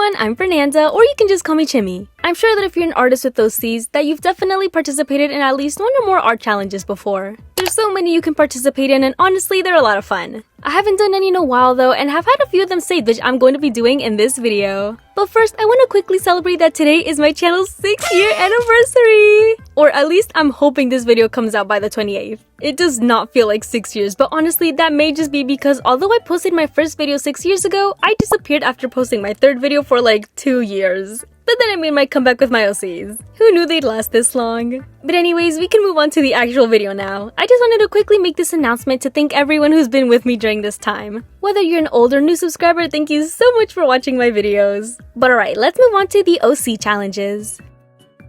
everyone, I'm Fernanda, or you can just call me Chimmy. I'm sure that if you're an artist with OCs, that you've definitely participated in at least one or more art challenges before. There's so many you can participate in, and honestly, they're a lot of fun. I haven't done any in a while though, and have had a few of them saved, which I'm going to be doing in this video. But first, I want to quickly celebrate that today is my channel's 6-year anniversary! Or at least I'm hoping this video comes out by the 28th. It does not feel like 6 years, but honestly, that may just be because although I posted my first video 6 years ago, I disappeared after posting my third video for like 2 years. But then I made my comeback with my OCs. Who knew they'd last this long? But anyways, we can move on to the actual video now. I just wanted to quickly make this announcement to thank everyone who's been with me during this time. Whether you're an old or new subscriber, thank you so much for watching my videos. But alright, let's move on to the OC challenges.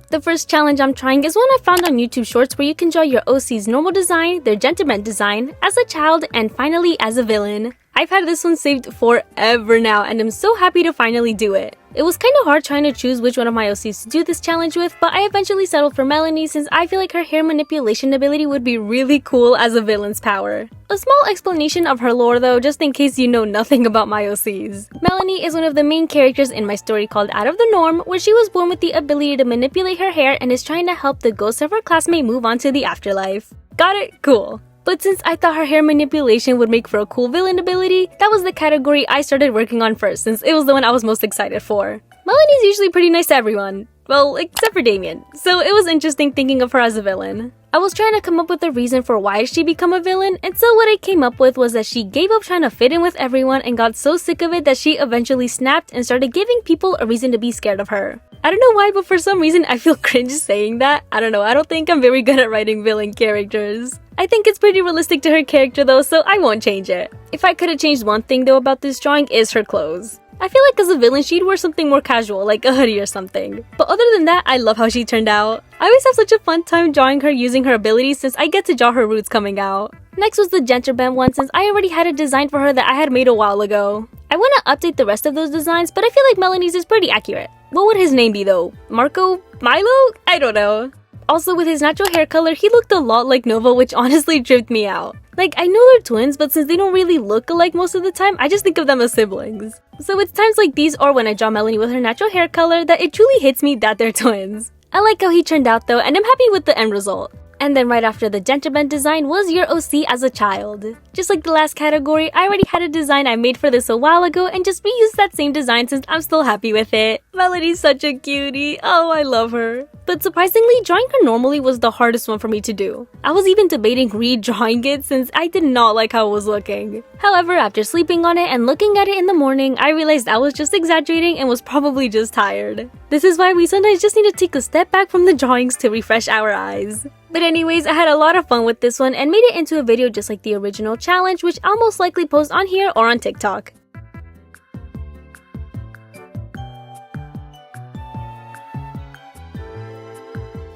The first challenge I'm trying is one I found on YouTube Shorts where you can draw your OC's normal design, their gentleman design, as a child, and finally as a villain. I've had this one saved forever now and I'm so happy to finally do it. It was kinda hard trying to choose which one of my OCs to do this challenge with, but I eventually settled for Melanie since I feel like her hair manipulation ability would be really cool as a villain's power. A small explanation of her lore though, just in case you know nothing about my OCs. Melanie is one of the main characters in my story called Out of the Norm, where she was born with the ability to manipulate her hair and is trying to help the ghost of her classmate move on to the afterlife. Got it? Cool. But since I thought her hair manipulation would make for a cool villain ability, that was the category I started working on first since it was the one I was most excited for. Melanie's usually pretty nice to everyone. Well, except for Damien. So it was interesting thinking of her as a villain. I was trying to come up with a reason for why she become a villain, and so what I came up with was that she gave up trying to fit in with everyone and got so sick of it that she eventually snapped and started giving people a reason to be scared of her. I don't know why, but for some reason I feel cringe saying that. I don't know, I don't think I'm very good at writing villain characters. I think it's pretty realistic to her character though, so I won't change it. If I could have changed one thing though about this drawing is her clothes. I feel like as a villain she'd wear something more casual, like a hoodie or something. But other than that, I love how she turned out. I always have such a fun time drawing her using her abilities since I get to draw her roots coming out. Next was the Genterband one since I already had a design for her that I had made a while ago. I want to update the rest of those designs, but I feel like Melanie's is pretty accurate. What would his name be though? Marco? Milo? I don't know. Also, with his natural hair color, he looked a lot like Nova, which honestly tripped me out. Like, I know they're twins, but since they don't really look alike most of the time, I just think of them as siblings. So it's times like these or when I draw Melanie with her natural hair color that it truly hits me that they're twins. I like how he turned out though, and I'm happy with the end result. And then right after the Genterband design was your OC as a child. Just like the last category, I already had a design I made for this a while ago and just reused that same design since I'm still happy with it. Melanie's such a cutie. Oh, I love her. But surprisingly, drawing her normally was the hardest one for me to do. I was even debating redrawing it since I did not like how it was looking. However, after sleeping on it and looking at it in the morning, I realized I was just exaggerating and was probably just tired. This is why we sometimes just need to take a step back from the drawings to refresh our eyes. But anyways, I had a lot of fun with this one and made it into a video just like the original challenge, which I'll most likely post on here or on TikTok.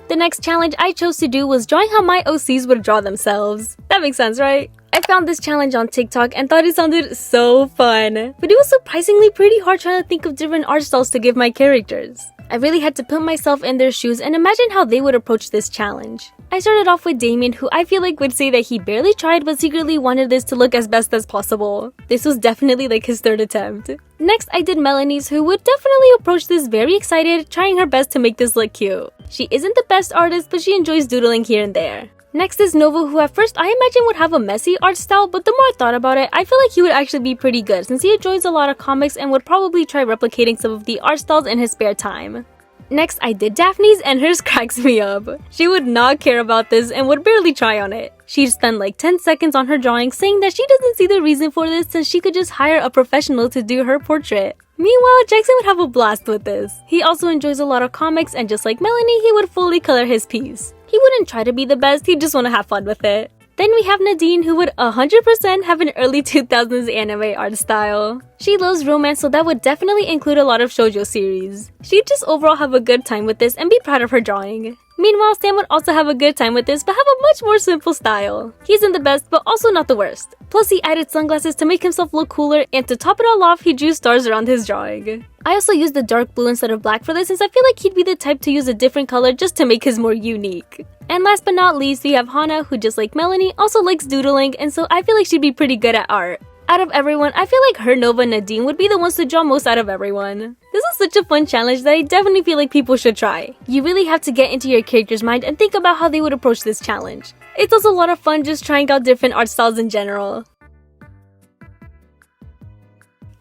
The next challenge I chose to do was drawing how my OCs would draw themselves. That makes sense, right? I found this challenge on TikTok and thought it sounded so fun. But it was surprisingly pretty hard trying to think of different art styles to give my characters. I really had to put myself in their shoes and imagine how they would approach this challenge. I started off with Damien, who I feel like would say that he barely tried but secretly wanted this to look as best as possible. This was definitely like his third attempt. Next, I did Melanie's, who would definitely approach this very excited, trying her best to make this look cute. She isn't the best artist, but she enjoys doodling here and there. Next is Nova, who at first I imagine would have a messy art style, but the more I thought about it, I feel like he would actually be pretty good since he enjoys a lot of comics and would probably try replicating some of the art styles in his spare time. Next, I did Daphne's and hers cracks me up. She would not care about this and would barely try on it. She'd spend like 10 seconds on her drawing saying that she doesn't see the reason for this since she could just hire a professional to do her portrait. Meanwhile, Jackson would have a blast with this. He also enjoys a lot of comics and just like Melanie, he would fully color his piece. He wouldn't try to be the best, he'd just want to have fun with it. Then we have Nadine, who would 100% have an early 2000s anime art style. She loves romance, so that would definitely include a lot of shoujo series. She'd just overall have a good time with this and be proud of her drawing. Meanwhile, Sam would also have a good time with this but have a much more simple style. He isn't the best but also not the worst. Plus he added sunglasses to make himself look cooler, and to top it all off, he drew stars around his drawing. I also used the dark blue instead of black for this since I feel like he'd be the type to use a different color just to make his more unique. And last but not least, we have Hana, who just like Melanie also likes doodling, and so I feel like she'd be pretty good at art. Out of everyone, I feel like her, Nova, and Nadine would be the ones to draw most out of everyone. This is such a fun challenge that I definitely feel like people should try. You really have to get into your character's mind and think about how they would approach this challenge. It's also a lot of fun just trying out different art styles in general.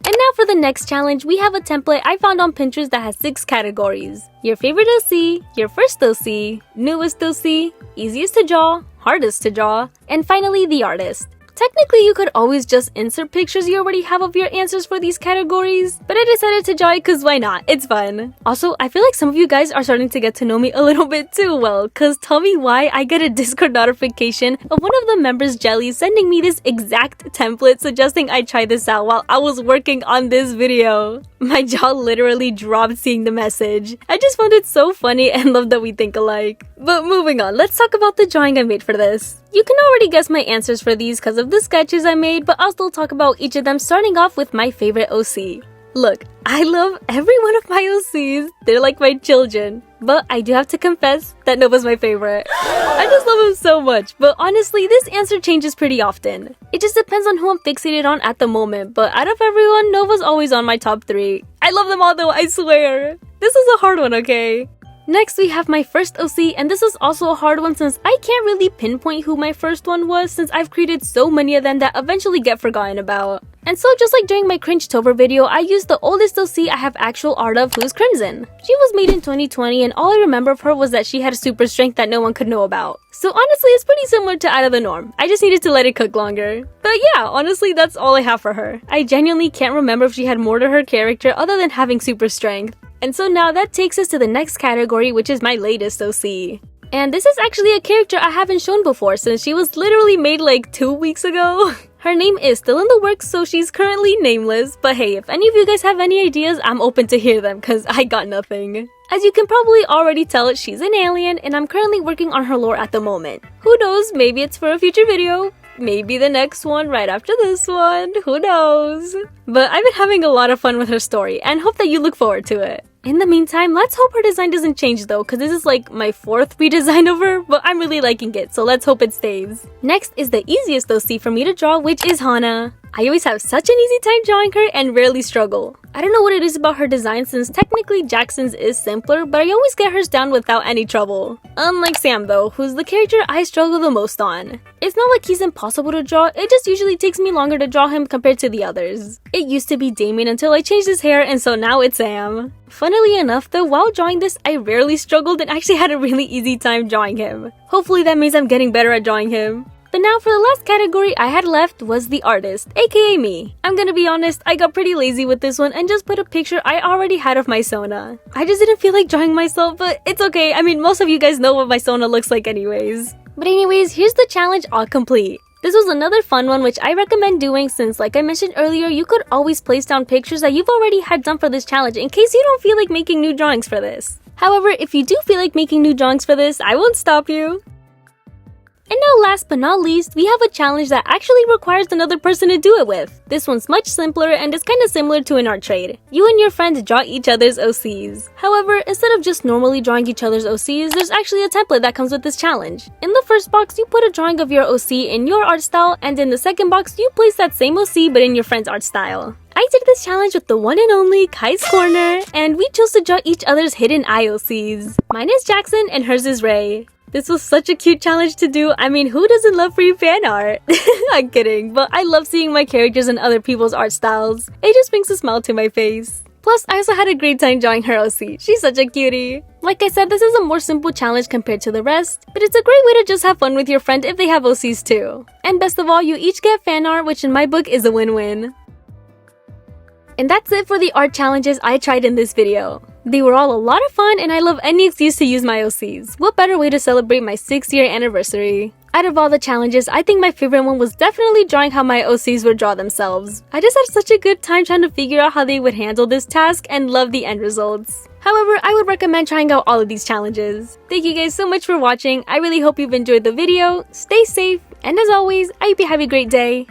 And now for the next challenge, we have a template I found on Pinterest that has 6 categories. Your favorite OC, your first OC, newest OC, easiest to draw, hardest to draw, and finally the artist. Technically, you could always just insert pictures you already have of your answers for these categories, but I decided to draw it cause why not? It's fun. Also, I feel like some of you guys are starting to get to know me a little bit too well, cause tell me why I get a Discord notification of one of the members, Jelly, sending me this exact template suggesting I try this out while I was working on this video. My jaw literally dropped seeing the message. I just found it so funny and love that we think alike. But moving on, let's talk about the drawing I made for this. You can already guess my answers for these because of the sketches I made, but I'll still talk about each of them, starting off with my favorite OC. Look, I love every one of my OCs. They're like my children. But I do have to confess that Nova's my favorite. I just love him so much, but honestly, this answer changes pretty often. It just depends on who I'm fixated on at the moment, but out of everyone, Nova's always on my top 3. I love them all though, I swear. This is a hard one, okay? Next, we have my first OC, and this is also a hard one since I can't really pinpoint who my first one was since I've created so many of them that eventually get forgotten about. And so just like during my Cringe-tober video, I used the oldest OC I have actual art of, who's Crimson. She was made in 2020 and all I remember of her was that she had a super strength that no one could know about. So honestly, it's pretty similar to Out of the Norm. I just needed to let it cook longer. But yeah, honestly, that's all I have for her. I genuinely can't remember if she had more to her character other than having super strength. And so now that takes us to the next category, which is my latest OC. And this is actually a character I haven't shown before since she was literally made like 2 weeks ago. Her name is still in the works, so she's currently nameless. But hey, if any of you guys have any ideas, I'm open to hear them because I got nothing. As you can probably already tell, she's an alien and I'm currently working on her lore at the moment. Who knows, maybe it's for a future video. Maybe the next one right after this one, who knows? But I've been having a lot of fun with her story and hope that you look forward to it. In the meantime, let's hope her design doesn't change though, because this is like my 4th redesign of her, but I'm really liking it, so let's hope it stays. Next is the easiest OC for me to draw, which is Hana. I always have such an easy time drawing her and rarely struggle. I don't know what it is about her design since technically Jackson's is simpler, but I always get hers down without any trouble. Unlike Sam though, who's the character I struggle the most on. It's not like he's impossible to draw, it just usually takes me longer to draw him compared to the others. It used to be Damien until I changed his hair and so now it's Sam. Funnily enough though, while drawing this, I rarely struggled and actually had a really easy time drawing him. Hopefully that means I'm getting better at drawing him. But now for the last category I had left was the artist, aka me. I'm gonna be honest, I got pretty lazy with this one and just put a picture I already had of my Sona. I just didn't feel like drawing myself, but it's okay. I mean, most of you guys know what my Sona looks like anyways. But anyways, here's the challenge all complete. This was another fun one which I recommend doing since, like I mentioned earlier, you could always place down pictures that you've already had done for this challenge in case you don't feel like making new drawings for this. However, if you do feel like making new drawings for this, I won't stop you. And now last but not least, we have a challenge that actually requires another person to do it with. This one's much simpler and is kinda similar to an art trade. You and your friends draw each other's OCs. However, instead of just normally drawing each other's OCs, there's actually a template that comes with this challenge. In the first box, you put a drawing of your OC in your art style, and in the second box, you place that same OC but in your friend's art style. I did this challenge with the one and only Kai's Corner, and we chose to draw each other's hidden IOCs. Mine is Jackson and hers is Ray. This was such a cute challenge to do. I mean, who doesn't love free fan art? I'm kidding, but I love seeing my characters in other people's art styles. It just brings a smile to my face. Plus, I also had a great time drawing her OC. She's such a cutie. Like I said, this is a more simple challenge compared to the rest, but it's a great way to just have fun with your friend if they have OCs too. And best of all, you each get fan art, which in my book is a win-win. And that's it for the art challenges I tried in this video. They were all a lot of fun and I love any excuse to use my OCs. What better way to celebrate my 6-year anniversary? Out of all the challenges, I think my favorite one was definitely drawing how my OCs would draw themselves. I just had such a good time trying to figure out how they would handle this task and love the end results. However, I would recommend trying out all of these challenges. Thank you guys so much for watching. I really hope you've enjoyed the video. Stay safe, and as always, I hope you have a great day.